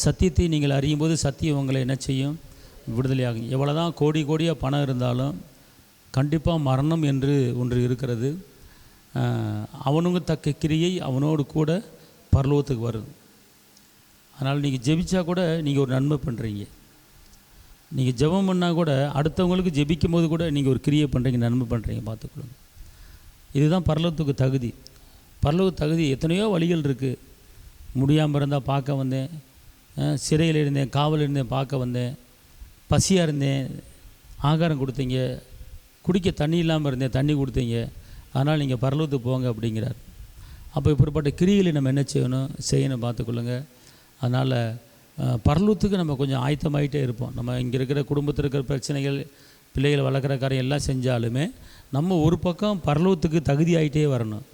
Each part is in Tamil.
சத்தியத்தை நீங்கள் அறியும் போது சத்தியம் உங்களை என்ன செய்யும்? விடுதலையாகும். எவ்வளோ தான் கோடி கோடியாக பணம் இருந்தாலும் கண்டிப்பாக மரணம் என்று ஒன்று இருக்கிறது. அவனுங்க தக்க கிரியை அவனோடு கூட பரலோகத்துக்கு வரும். அதனால் நீங்கள் ஜெபிச்சா கூட நீங்கள் ஒரு நன்மை பண்ணுறீங்க. நீங்கள் ஜெபம் பண்ணால் கூட அடுத்தவங்களுக்கு ஜெபிக்கும் போது கூட நீங்கள் ஒரு கிரியை பண்ணுறீங்க, நன்மை பண்ணுறீங்க. பார்த்துக்கொள்ளுங்க. இதுதான் பரலோகத்துக்கு தகுதி. பரலோக தகுதி எத்தனையோ வழிகள் இருக்குது. முடியாமல் இருந்தால் பார்க்க வந்தேன், சிறையில் இருந்தேன், காவல் இருந்தேன், பார்க்க வந்தேன், பசியாக இருந்தேன், ஆகாரம் கொடுத்தீங்க, குடிக்க தண்ணி இல்லாமல் இருந்தேன், தண்ணி கொடுத்தீங்க, அதனால் நீங்கள் பரலோகத்துக்கு போங்க அப்படிங்கிறார். அப்போ இப்படிப்பட்ட கிரிகளை நம்ம என்ன செய்யணும் பார்த்துக்கொள்ளுங்க. அதனால் பரலோகத்துக்கு நம்ம கொஞ்சம் ஆயத்தமாகிட்டே இருப்போம். நம்ம இங்கே இருக்கிற குடும்பத்தில் இருக்கிற பிரச்சனைகள், பிள்ளைகளை வளர்க்குற காரியம் எல்லாம் செஞ்சாலுமே நம்ம ஒரு பக்கம் பரலோகத்துக்கு தகுதி ஆகிட்டே வரணும்.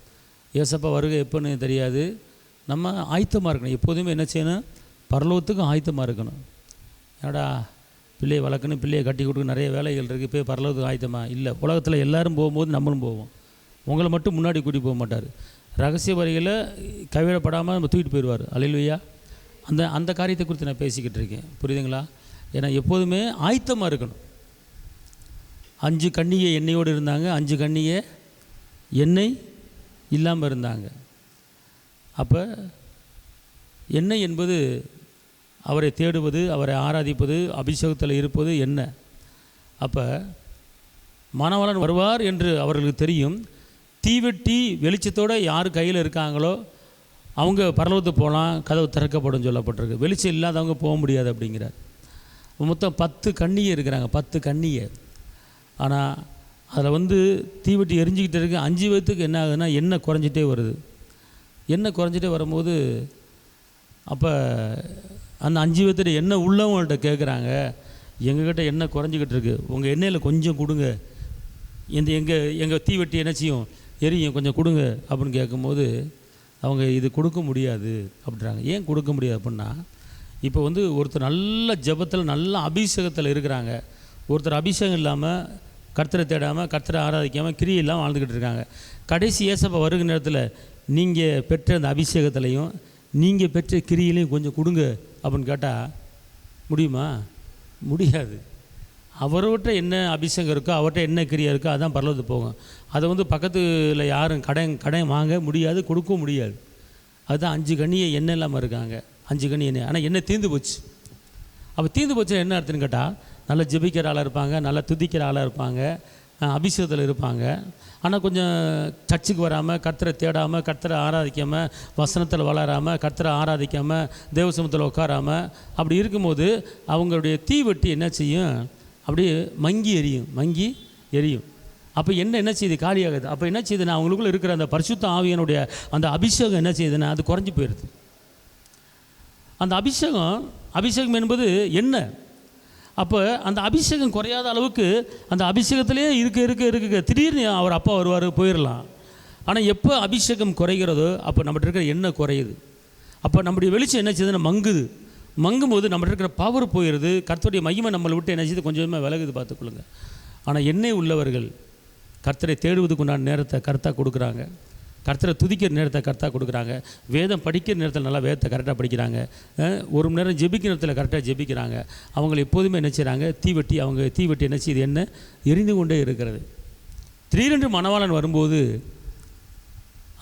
ஏசப்பா வருகை எப்போன்னு தெரியாது. நம்ம ஆயத்தமாக இருக்கணும். எப்போதுமே என்ன செய்யணும்? பரலோகத்துக்கும் ஆயத்தமாக இருக்கணும். ஏடா பிள்ளையை வளர்க்கணும், பிள்ளையை கட்டி கொடுக்க நிறைய வேலைகள் இருக்குது, போய் பரலோகத்துக்கு ஆயத்தமாக இல்லை. உலகத்தில் எல்லோரும் போகும்போது நம்மளும் போவோம். உங்களை மட்டும் முன்னாடி கூட்டிகிட்டு போக மாட்டார். ரகசிய வரிகளை கைவிடப்படாமல் நம்ம தூக்கிட்டு போயிடுவார். அல்லேலூயா. அந்த காரியத்தை குறித்து நான் பேசிக்கிட்டு இருக்கேன். புரியுதுங்களா? ஏன்னா எப்போதுமே ஆயத்தமாக இருக்கணும். 5 கன்னிகை எண்ணெயோடு இருந்தாங்க, 5 கன்னிகை எண்ணெய் இல்லாமல் இருந்தாங்க. அப்போ எண்ணெய் என்பது அவரை தேடுவது, அவரை ஆராதிப்பது, அபிஷேகத்தில் இருப்பது எண்ணெய். அப்போ மணவாளன் வருவார் என்று அவர்களுக்கு தெரியும். தீவெட்டி வெளிச்சத்தோடு யார் கையில் இருக்காங்களோ அவங்க பரலோகத்துக்கு போகலாம், கதவு திறக்கப்படும் சொல்லப்பட்டிருக்கு. வெளிச்சம் இல்லாதவங்க போக முடியாது அப்படிங்கிறார். மொத்தம் 10 கன்னிகை இருக்கிறாங்க, 10 கன்னிகை. ஆனால் அதில் தீவெட்டி எரிஞ்சிக்கிட்டே இருக்குது. 5 பேத்துக்கு என்ன ஆகுதுன்னா எண்ணெய் குறைஞ்சிட்டே வருது. எண்ணெய் குறைஞ்சிட்டே வரும்போது அப்போ அந்த 5 பேர்த்திட்ட எண்ணெய் உள்ளவங்கள்ட்ட கேட்குறாங்க, எங்ககிட்ட எண்ணெய் குறைஞ்சிக்கிட்டு இருக்குது, உங்கள் எண்ணெயில் கொஞ்சம் கொடுங்க, எங்கள் தீவெட்டி என்ன செய்யும்? எரியும், கொஞ்சம் கொடுங்க அப்படின்னு கேட்கும்போது அவங்க இது கொடுக்க முடியாது அப்படின்றாங்க. ஏன் கொடுக்க முடியாது அப்படின்னா, இப்போ ஒருத்தர் நல்ல ஜெபத்தில் நல்ல அபிஷேகத்தில் இருக்கிறாங்க, ஒருத்தர் அபிஷேகம் இல்லாமல் கர்த்தரை தேடாமல் கர்த்தரை ஆராதிக்காமல் கிரியை இல்லாமல் வாழ்ந்துக்கிட்டு இருக்காங்க. கடைசி ஏசப்பா வருகிற நேரத்தில் நீங்கள் பெற்ற அந்த அபிஷேகத்திலையும் நீங்கள் பெற்ற கிரியிலையும் கொஞ்சம் கொடுங்க அப்படின்னு கேட்டால் முடியுமா? முடியாது. அவர்கிட்ட என்ன அபிஷேகம் இருக்கோ, அவர்கிட்ட என்ன கிரியா இருக்கோ அதான் பரலோகத்துக்கு போகும். அதை பக்கத்தில் யாரும் கடன் வாங்க முடியாது, கொடுக்க முடியாது. அதுதான் 5 கன்னியை எண்ணெய் இல்லாமல் இருக்காங்க. 5 கன்னி எண்ணெய், ஆனால் எண்ணெய் தீர்ந்து போச்சு. அப்போ தீர்ந்து போச்சு என்ன அர்த்தம்னு கேட்டால், நல்லா ஜெபிக்கிற ஆளாக இருப்பாங்க, நல்லா துதிக்கிற ஆளாக இருப்பாங்க, அபிஷேகத்தில் இருப்பாங்க. ஆனால் கொஞ்சம் சர்ச்சுக்கு வராமல், கர்த்தரை தேடாமல், கர்த்தரை ஆராதிக்காமல், வசனத்தில் வளராமல், கர்த்தரை ஆராதிக்காமல், தேவசமத்தில் உட்காராமல் அப்படி இருக்கும்போது அவங்களுடைய தீவெட்டி என்ன செய்யும்? அப்படியே மங்கி எரியும். அப்போ என்ன செய்யுது? காலியாகுது. அப்போ என்ன செய்யுதுன்னா அவங்களுக்குள்ள இருக்கிற அந்த பரிசுத்த ஆவியனுடைய அந்த அபிஷேகம் என்ன செய்யுதுன்னா அது குறைஞ்சி போயிடுது. அந்த அபிஷேகம் என்பது என்ன? அப்போ அந்த அபிஷேகம் குறையாத அளவுக்கு அந்த அபிஷேகத்திலே இருக்க திடீர்னு அவர் அப்பா வருவார், போயிடலாம். ஆனால் எப்போ அபிஷேகம் குறைகிறதோ அப்போ நம்மகிட்ட இருக்கிற எண்ணெய் குறையுது. அப்போ நம்முடைய வெளிச்சம் என்ன செய்யுதுன்னா மங்கும்போது நம்மகிட்ட இருக்கிற பவர் போயிடுது. கர்த்தருடைய மகிமை நம்மளை விட்டு என்ன செய்யுது? கொஞ்சமாக விலகுது. பார்த்துக்கொள்ளுங்க. ஆனால் எண்ணெய் உள்ளவர்கள் கர்த்தரை தேடுவதுக்கு உண்டான நேரத்தை கரெக்டாக கொடுக்குறாங்க, கர்த்தரை துதிக்கிற நேரத்தை கரெக்டாக கொடுக்குறாங்க, வேதம் படிக்கிற நேரத்தில் நல்லா வேதத்தை கரெக்டாக படிக்கிறாங்க, ஒரு மணி நேரம் ஜெபிக்கிற நேரத்தில் கரெக்டாக ஜெபிக்கிறாங்க. அவங்க எப்போதுமே என்ன செய்கிறாங்க? தீவெட்டி என்ன செய்யுது? என்ன எரிந்து கொண்டே இருக்கிறது. திடீரென்று மணவாளன் வரும்போது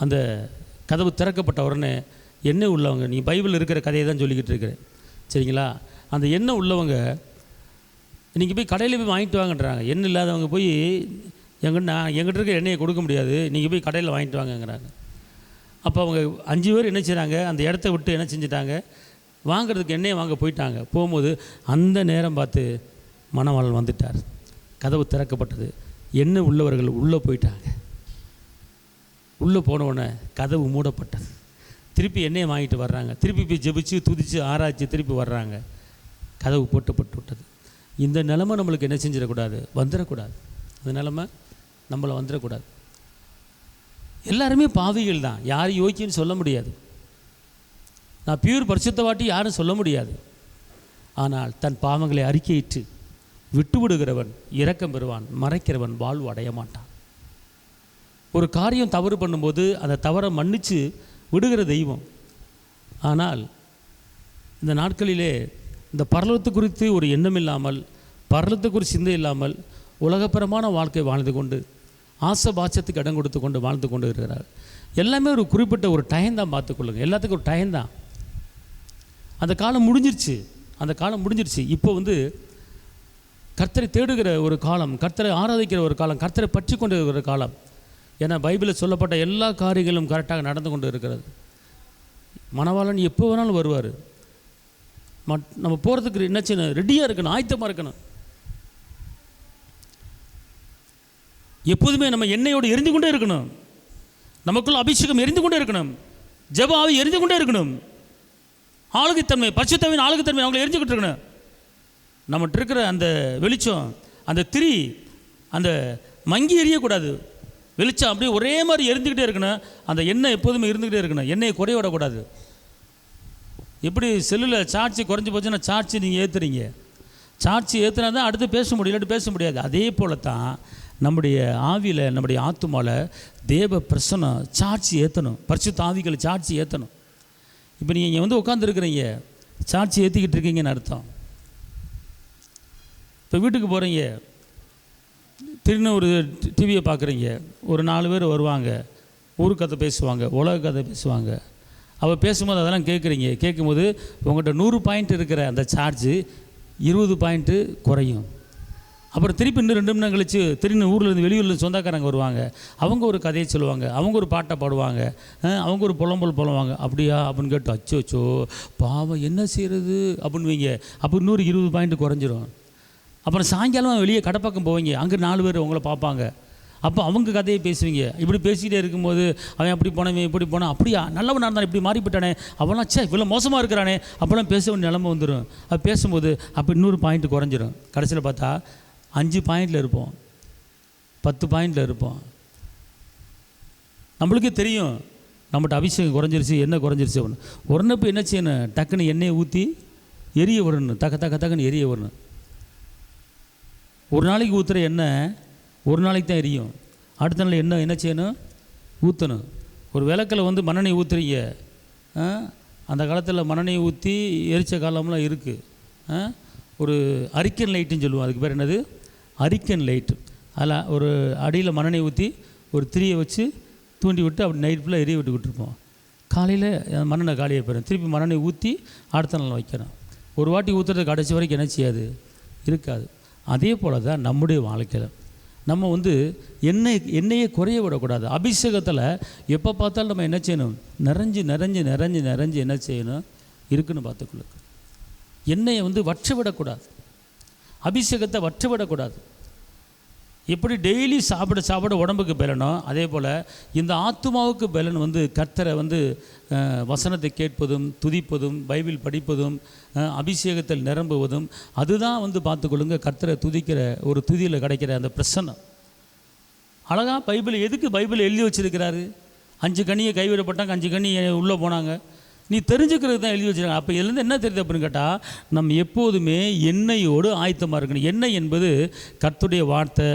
அந்த கதவு திறக்கப்பட்ட உடனே எண்ணெய் உள்ளவங்க, நீங்கள் பைபிள் இருக்கிற கதையை தான் சொல்லிக்கிட்டு இருக்கிறேன், சரிங்களா? அந்த எண்ணெய் உள்ளவங்க நீங்கள் போய் கடையில் போய் வாங்கிட்டு வாங்கன்றாங்க. எண்ணெய் இல்லாதவங்க போய் எங்கிட்ட இருக்க எண்ணெயை கொடுக்க முடியாது, நீங்கள் போய் கடையில் வாங்கிட்டு வாங்கங்கிறாங்க. அப்போ அவங்க 5 பேர் என்ன செய்கிறாங்க? அந்த இடத்த விட்டு என்ன செஞ்சிட்டாங்க? வாங்கிறதுக்கு எண்ணெயை வாங்க போயிட்டாங்க. போகும்போது அந்த நேரம் பார்த்து மணவாளன் வந்துட்டார். கதவு திறக்கப்பட்டது. எண்ணெய் உள்ளவர்கள் உள்ளே போயிட்டாங்க. உள்ளே போனவுடனே கதவு மூடப்பட்டது. திருப்பி எண்ணெயை வாங்கிட்டு வர்றாங்க. திருப்பி போய் ஜெபிச்சு துதிச்சு ஆராய்ச்சி திருப்பி வர்றாங்க. கதவு போட்டப்பட்டு விட்டது. இந்த நிலைமை நம்மளுக்கு என்ன செஞ்சிடக்கூடாது? வந்துடக்கூடாது. இந்த நிலைமை நம்மளை வந்துடக்கூடாது. எல்லாருமே பாவிகள் தான், யாரும் யோக்கியன்னு சொல்ல முடியாது. நான் பியூர் பரிசுத்தவாட்டி யாரும் சொல்ல முடியாது. ஆனால் தன் பாவங்களை அறிக்கையிட்டு விட்டுவிடுகிறவன் இரக்கம் பெறுவான், மறைக்கிறவன் வாழ்வு அடைய மாட்டான். ஒரு காரியம் தவறு பண்ணும்போது அந்த தவறை மன்னித்து விடுகிற தெய்வம். ஆனால் இந்த நாட்களிலே இந்த பரலோகத்து குறித்து ஒரு எண்ணம் இல்லாமல், பரலோகத்து குறித்து சிந்தை இல்லாமல் உலகப்பரமான வாழ்க்கை வாழ்ந்து கொண்டு ஆசை பாட்சத்துக்கு இடம் கொடுத்து கொண்டு வாழ்ந்து கொண்டு இருக்கிறார். எல்லாமே ஒரு குறிப்பிட்ட ஒரு டைம் தான் பார்த்துக்கொள்ளுங்க. எல்லாத்துக்கும் ஒரு டைம் தான். அந்த காலம் முடிஞ்சிருச்சு, அந்த காலம் முடிஞ்சிருச்சு. இப்போ கர்த்தரை தேடுகிற ஒரு காலம், கர்த்தரை ஆராதிக்கிற ஒரு காலம், கர்த்தரை பற்றி கொண்டு இருக்கிற காலம். ஏன்னா பைபிளில் சொல்லப்பட்ட எல்லா காரியங்களும் கரெக்டாக நடந்து கொண்டு இருக்கிறது. மணவாளன் எப்போ வேணாலும் வருவார். நம்ம போகிறதுக்கு என்ன செய்யணும்? ரெடியாக இருக்கணும், ஆயத்தமாக இருக்கணும். எப்போதுமே நம்ம எண்ணெயோடு எரிந்து கொண்டே இருக்கணும். நமக்குள்ள அபிஷேகம் எரிந்து கொண்டே இருக்கணும். ஜெப ஆவி எரிந்து கொண்டே இருக்கணும். ஆளுகைத்தன்மை, பரிசுத்தவின் ஆளுகைத்தன்மை அவங்களை எரிஞ்சுக்கிட்டு இருக்கணும். நம்மகிட்ட இருக்கிற அந்த வெளிச்சம், அந்த திரி, அந்த மங்கி எரியக்கூடாது. வெளிச்சம் அப்படியே ஒரே மாதிரி எரிஞ்சுக்கிட்டே இருக்கணும். அந்த எண்ணெய் எப்போதுமே இருந்துக்கிட்டே இருக்கணும். எண்ணெயை குறைய விடக்கூடாது. எப்படி செல்லில் சார்ஜ் குறைஞ்சி போச்சுன்னா சார்ஜ் நீங்கள் ஏற்றுறீங்க, சார்ஜ் ஏற்றுனா தான் அடுத்து பேச முடியும், இல்லாட்டி பேச முடியாது. அதே போல தான் நம்முடைய ஆவியில், நம்முடைய ஆத்துமாவில் தேவ பிரசனம் சார்ஜ் ஏற்றணும். பரிசுத்த ஆவிகளை சார்ஜ் ஏற்றணும். இப்போ நீங்கள் இங்கே உட்காந்துருக்குறீங்க, சார்ஜ் ஏற்றிக்கிட்டு இருக்கீங்கன்னு அர்த்தம். இப்போ வீட்டுக்கு போகிறீங்க, திடீர்னு ஒரு டிவியை பார்க்குறீங்க, ஒரு 4 பேர் வருவாங்க, ஊர் கதை பேசுவாங்க, உலக கதை பேசுவாங்க. அவள் பேசும்போது அதெல்லாம் கேட்குறீங்க. கேட்கும்போது உங்கள்கிட்ட 100 பாயிண்ட் இருக்கிற அந்த சார்ஜு 20 பாயிண்ட்டு குறையும். அப்புறம் திருப்பி இன்னும் 2 மணி நேரம் கழித்து திரும்பி ஊர்லேருந்து வெளியூர்லேருந்து சொந்தக்காரங்க வருவாங்க. அவங்க ஒரு கதையை சொல்லுவாங்க, அவங்க ஒரு பாட்டை பாடுவாங்க, அவங்க ஒரு புலம்பல் புலவாங்க. அப்படியா அப்படின்னு கேட்டு அச்சோச்சோ பாவம் என்ன செய்கிறது அப்படின்னு வைங்க. அப்போ இன்னொரு 20 பாயிண்ட் குறைஞ்சிரும். அப்புறம் சாயங்காலம் வெளியே கடப்பக்கம் போவீங்க, அங்கே 4 பேர் உங்களை பார்ப்பாங்க. அப்போ அவங்க கதையை பேசுவீங்க. இப்படி பேசிக்கிட்டே இருக்கும்போது அவன் அப்படி போனவன் இப்படி போனான், அப்படியா நல்லவனாக இருந்தான், இப்படி மாறிவிட்டானே, அவெல்லாம் சே இவ்வளோ மோசமாக இருக்கிறானே, அப்போல்லாம் பேச வேண்டிய நிலைமை வந்துடும். அது பேசும்போது அப்போ இன்னொரு பாயிண்ட் குறைஞ்சிரும். கடைசியில் பார்த்தா 5 பாயிண்டில் இருப்போம், 10 பாயிண்டில் இருப்போம். நம்மளுக்கே தெரியும் நம்மகிட்ட அபிஷேகம் குறைஞ்சிருச்சு, என்ன குறைஞ்சிருச்சு அப்படின்னு. உடனே இப்போ என்ன செய்யணும்? டக்குன்னு எண்ணெயை ஊற்றி எரிய விடணும், டக்குன்னு எரிய விடணும். ஒரு நாளைக்கு ஊற்றுற எண்ணெய் ஒரு நாளைக்கு தான் எரியும். அடுத்த நாள் என்ன செய்யணும்? ஊற்றணும். ஒரு விளக்கில் மண்ணெண்ணெய் ஊற்றுறீங்க. அந்த காலத்தில் மண்ணெண்ணெய் ஊற்றி எரிச்ச காலம்லாம் இருக்குது. ஒரு அரிக்கன் லைட்டுன்னு சொல்லுவோம். அதுக்கு பேர் என்னது? அரிக்கன் லைட்டு. அதில் ஒரு அடியில் மண்ணெண்ணெய் ஊற்றி ஒரு திரியை வச்சு தூண்டி விட்டு அப்படி நைட் ஃபுல்லாக எரிய விட்டுருப்போம். காலையில் மண்ணெண்ணெய் காலியாக போயிடும். திருப்பி மண்ணெண்ணெய் ஊற்றி அடுத்த நாள் வைக்கிறோம். ஒரு வாட்டி ஊற்றுறது கடைசி வரைக்கும் என்ன செய்யாது? இருக்காது. அதே போல் தான் நம்முடைய வாழ்க்கையில் நம்ம எண்ணெயை குறைய விடக்கூடாது. அபிஷேகத்தில் எப்போ பார்த்தாலும் நம்ம என்ன செய்யணும்? நிறைஞ்சு என்ன செய்யணும்? இருக்குன்னு பார்த்துக்கொள்ள. எண்ணெயை வற்ற விடக்கூடாது, அபிஷேகத்தை வற்ற விடக்கூடாது. எப்படி டெய்லி சாப்பிட உடம்புக்கு பலனோ அதே போல் இந்த ஆத்துமாவுக்கு பலன் கர்த்தரை வசனத்தை கேட்பதும், துதிப்பதும், பைபிள் படிப்பதும், அபிஷேகத்தில் நிரம்புவதும், அதுதான் பார்த்துக்கொள்ளுங்க கர்த்தரை துதிக்கிற ஒரு துதியில் கிடைக்கிற அந்த பிரசன்னம். அழகாக பைபிள் எதுக்கு பைபிள் எழுதி வச்சிருக்கிறாரு? 5 கனியை கைவிடப்பட்டாங்க, 5 கனி உள்ளே போனாங்க. நீ தெரிஞ்சுக்கிறது தான் எழுதி வச்சுருக்காங்க. அப்போ இதுலேருந்து என்ன தெரியுது அப்படின்னு கேட்டால், நம்ம எப்போதுமே எண்ணெயோடு ஆயத்தமாக இருக்கணும். எண்ணெய் என்பது கர்த்தருடைய வார்த்தை,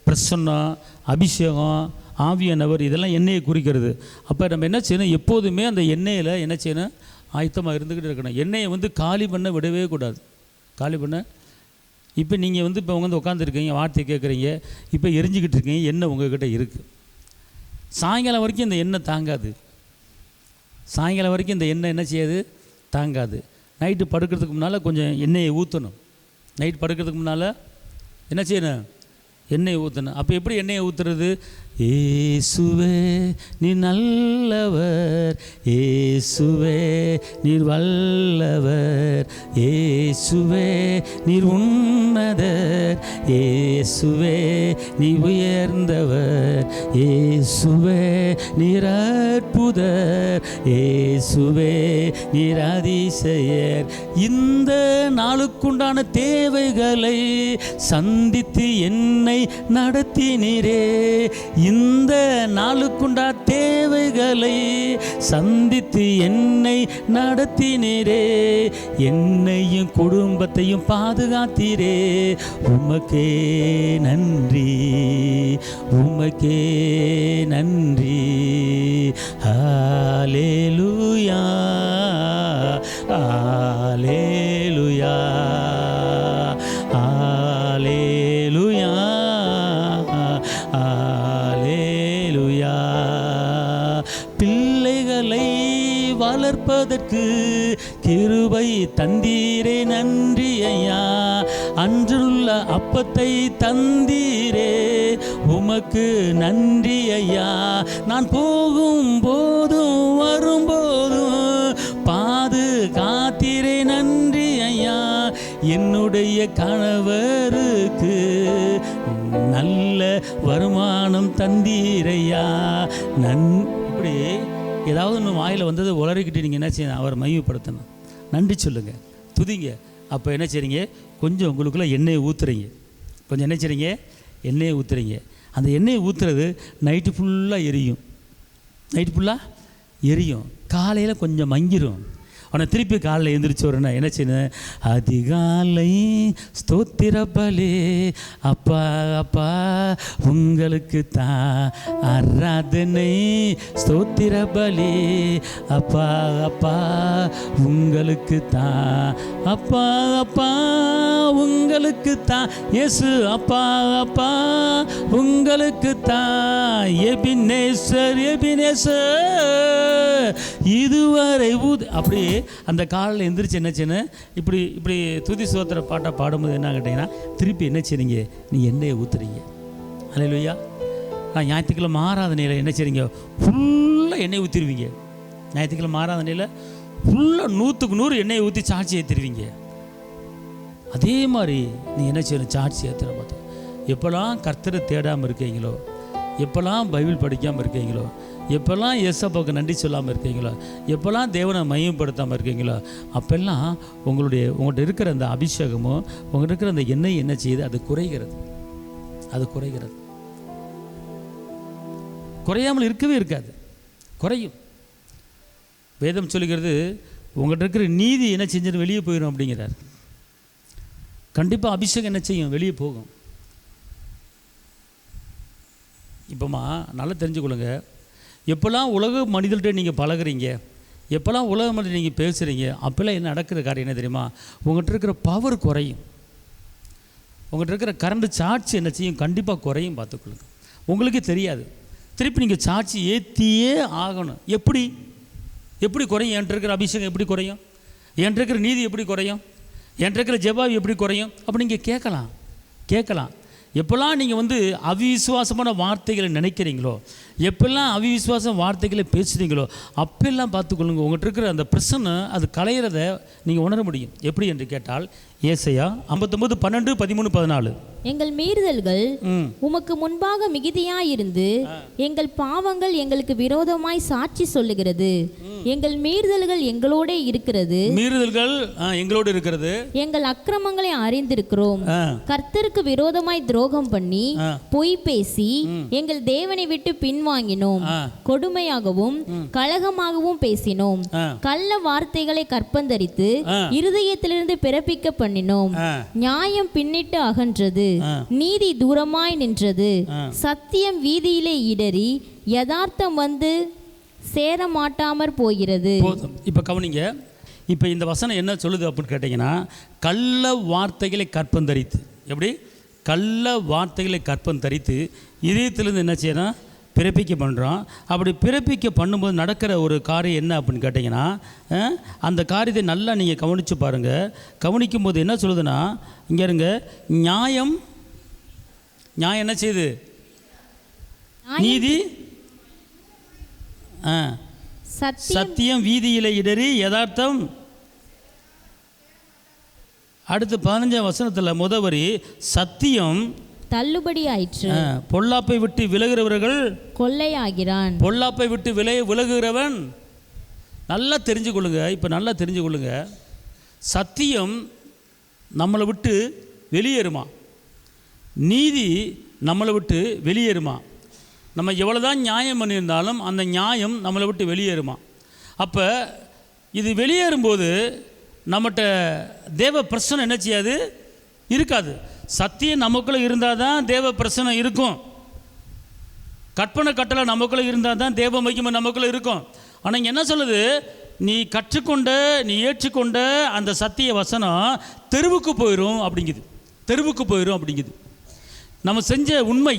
பிரசன்னம், அபிஷேகம், ஆவியானவர், இதெல்லாம் எண்ணெயை குறிக்கிறது. அப்போ நம்ம என்ன செய்யணும்? எப்போதுமே அந்த எண்ணெயில் என்ன செய்யணும்? ஆயத்தமாக இருந்துக்கிட்டு இருக்கணும். எண்ணெயை காலி பண்ண விடவே கூடாது. காலி பண்ண இப்போ நீங்கள் இப்போ உட்காந்துருக்கீங்க, வார்த்தையை கேட்குறீங்க, இப்போ எரிஞ்சிக்கிட்டு இருக்கீங்க, எண்ணெய் உங்கள்கிட்ட இருக்குது. சாயங்காலம் வரைக்கும் இந்த எண்ணெய் தாங்காது. சாயங்காலம் வரைக்கும் இந்த எண்ணெய் என்ன செய்யாது? தாங்காது. நைட்டு படுக்கிறதுக்கு முன்னால் கொஞ்சம் எண்ணெயை ஊற்றணும். நைட்டு படுக்கிறதுக்கு முன்னால் என்ன செய்யணும்? எண்ணெயை ஊற்றணும். அப்போ எப்படி எண்ணெயை ஊற்றுறது? இயேசுவே நீ நல்லவர், இயேசுவே நீர் வல்லவர், இயேசுவே நீர் உன்னதர், இயேசுவே நீ உயர்ந்தவர், இயேசுவே நீர் அற்புதர், இயேசுவே நீர் அதிசயர். இந்த நாளுக்குண்டான தேவைகளை சந்தித்து என்னை நடத்தினீரே. இந்த நாளுக்குண்டா தேவைகளை சந்தித்து என்னை நடத்தினீரே. என்னையும் குடும்பத்தையும் பாதுகாத்தீரே. உமக்கே நன்றி, உமக்கே நன்றி. ஹல்லேலூயா, ஹல்லேலூயா. அல்லேலூயா அல்லேலூயா அல்லேலூயா. பிள்ளைகளை வளர்ப்பதற்கு கிருபை தந்தீரே நன்றி ஐயா. அன்றுள்ள அப்பத்தை தந்தீரே உமக்கு நன்றி ஐயா. நான் போகும் போதும் வரும்போதும் பாதுகாத்தீரே நன்றி ஐயா. என்னுடைய கணவருக்கு நல்ல வருமானம் தந்தீரையா. இப்படி ஏதாவது ஒன்று வாயில் வந்தது உளறிக்கிட்டு நீங்கள் என்ன செய்யணும், அவரை மையப்படுத்தணும், நன்றி சொல்லுங்கள், துதிங்க. அப்போ என்ன செய்றீங்க, கொஞ்சம் உங்களுக்குள்ளே எண்ணெயை ஊற்றுறீங்க. கொஞ்சம் என்ன செய்றீங்க, எண்ணெயை ஊற்றுறீங்க. அந்த எண்ணெயை ஊற்றுறது நைட்டு ஃபுல்லாக எரியும், நைட்டு ஃபுல்லாக எரியும், காலையில் கொஞ்சம் மங்கிரும். அவனை திருப்பி காலையில் எழுந்திரிச்சு வரணும். என்ன செய்யணும், அதிகாலை ஸ்தோத்திர பலி அப்பா அப்பா உங்களுக்கு தான் ஆராதனை, ஸ்தோத்திர பலி அப்பா அப்பா உங்களுக்கு தான், அப்பா அப்பா உங்களுக்கு தான் இயேசு, அப்பா அப்பா உங்களுக்கு தான் எபினேசர் எபினேசர் இதுவரை அப்படி அந்த காலில் எந்திரிச்சு என்ன செய்யணும், இப்படி இப்படி துதி சோத்திர பாட்டை பாடும்போது என்ன கேட்டிங்கன்னா திருப்பி என்ன செய்றீங்க, நீ எண்ணெயை ஊற்றுறீங்க. அல்லேலூயா. ஞாயிற்றுக்கிழமை ஆராதனையில் என்ன செய்றீங்க, ஃபுல்லாக எண்ணெய் ஊற்றிடுவீங்க. ஞாயிற்றுக்கிழமை ஆராதனையில் ஃபுல்லாக 100க்கு 100 எண்ணெயை ஊற்றி சாட்சி ஏற்றிடுவீங்க. அதே மாதிரி நீ என்ன செய்யணும், சாட்சி ஏற்றுற பார்த்து எப்போல்லாம் கர்த்தரை தேடாமல் இருக்கீங்களோ, எப்போல்லாம் பைபிள் படிக்காமல் இருக்கீங்களோ, எப்போல்லாம் ஏசப்பாவுக்கு நன்றி சொல்லாமல் இருக்கீங்களோ, எப்போல்லாம் தேவனை மையப்படுத்தாமல் இருக்கீங்களோ, அப்போல்லாம் உங்கள்கிட்ட இருக்கிற அந்த அபிஷேகமோ உங்கள்கிட்ட இருக்கிற அந்த எண்ணெய் என்ன செய்யுது, அது குறைகிறது. அது குறைகிறது, குறையாமல் இருக்கவே இருக்காது, குறையும். வேதம் சொல்லுகிறது உங்கள்கிட்ட இருக்கிற நீதி என்ன செஞ்சுட்டு வெளியே போயிடும் அப்படிங்கிறார். கண்டிப்பாக அபிஷேகம் என்ன செய்யும், வெளியே போகும். இப்போமா நல்லா தெரிஞ்சுக்கொள்ளுங்க, எப்போல்லாம் உலக மனிதர்கிட்ட நீங்கள் பழகுறீங்க, எப்போல்லாம் உலக மனிதர் நீங்கள் பேசுகிறீங்க, அப்போல்லாம் என்ன நடக்கிற காரியம் என்ன தெரியுமா, உங்கள்கிட்ட இருக்கிற பவர் குறையும், உங்கள்கிட்ட இருக்கிற கரண்ட் சாட்சி என்ன செய்யும், கண்டிப்பாக குறையும். பார்த்துக்கொள்ளுங்க, உங்களுக்கே தெரியாது. திருப்பி நீங்கள் சாட்சி ஏற்றியே ஆகணும். எப்படி எப்படி குறையும், என்கிட்ட இருக்கிற அபிஷேகம் எப்படி குறையும், என்கிட்ட இருக்கிற நீதி எப்படி குறையும், என்கிட்ட இருக்கிற ஜெபாவி எப்படி குறையும், அப்போ நீங்கள் கேட்கலாம். எப்போல்லாம் நீங்கள் அவிசுவாசமான வார்த்தைகளை நினைக்கிறீங்களோ, எப்பெல்லாம் அவிசுவாச வார்த்தைகளை பேசுகிறீங்களோ, அப்பெல்லாம் பார்த்துக்கொள்ளுங்க, உங்கள்கிட்ட இருக்கிற அந்த பிரச்சனை அது களையிறத நீங்கள் உணர முடியும். எப்படி என்று கேட்டால் ஏசாயா 59 12 13 14 எங்கள் மீறுதல்கள் உமக்கு முன்பாக மிகுதியாயிருந்து எங்கள் பாவங்கள் எங்களுக்கு விரோதமாய் சாட்சி சொல்லுகிறது. எங்கள் மீறுதல்கள் எங்களோட இருக்கிறது, எங்கள் அக்கிரமங்களை அறிந்திருக்கிறோம். கர்த்தருக்கு விரோதமாய் துரோகம் பண்ணி பொய் பேசி எங்கள் தேவனை விட்டு பின்வாங்கினோம். கொடுமையாகவும் கலகமாகவும் பேசினோம். கள்ள வார்த்தைகளை கற்பந்தரித்து இருதயத்திலிருந்து பிறப்பிக்க பண்ணினோம். நியாயம் பின்னிட்டு அகன்றது, நீதி தூரமாய் நின்றது. சத்தியம் வீதியிலே இடறி யதார்த்தம் சேர மாட்டாமற் போகிறது. இப்ப கவனிங்க, இப்ப இந்த வசனம் என்ன சொல்லுது அப்படின்னு கேட்டீங்கன்னா, கள்ள வார்த்தைகளை கற்பந்தரித்து, எப்படி கள்ள வார்த்தைகளை கற்பந்தரித்து இதயத்திலிருந்து என்ன செய்யணும், பிறப்பிக்க பண்ணுறோம். அப்படி பிறப்பிக்க பண்ணும்போது நடக்கிற ஒரு காரியம் என்ன அப்படின்னு கேட்டிங்கன்னா, அந்த காரியத்தை நல்லா நீங்கள் கவனித்து பாருங்கள். கவனிக்கும் போது என்ன சொல்லுதுன்னா, இங்கே இருங்க, நியாயம் என்ன செய்யுது, நீதி சத்தியம் வீதியில் இடறி யதார்த்தம். அடுத்து 15 வசனத்தில் முதவரி சத்தியம் தள்ளுபடி ஆயிற்று. பொல்லாப்பை விட்டு விலகுறவர்கள் கொள்ளையாகிறான். பொல்லாப்பை விட்டு விலகுகிறவன். நல்லா தெரிஞ்சுக்கொள்ளுங்க, இப்போ நல்லா தெரிஞ்சுக்கொள்ளுங்க, சத்தியம் நம்மளை விட்டு வெளியேறுமா, நீதி நம்மளை விட்டு வெளியேறுமா. நம்ம எவ்வளோதான் நியாயம் பண்ணியிருந்தாலும் அந்த நியாயம் நம்மளை விட்டு வெளியேறுமா. அப்போ இது வெளியேறும்போது நம்மகிட்ட தேவ பிரச்சனை என்ன செய்யாது, இருக்காது. சத்தியம் நமக்குள்ளே இருந்தால் தான் தேவ பிரச்சனை இருக்கும். கற்பனை கட்டளை நமக்குள்ளே இருந்தால் தான் தேவ மகிமை நமக்குள்ளே இருக்கும். ஆனால் இங்கே என்ன சொல்லுது, நீ கற்றுக்கொண்ட, நீ ஏற்றுக்கொண்ட அந்த சத்திய வசனம் தெருவுக்கு போயிடும் அப்படிங்குது. தெருவுக்கு போயிடும் அப்படிங்குது. நம்ம செஞ்ச உண்மை,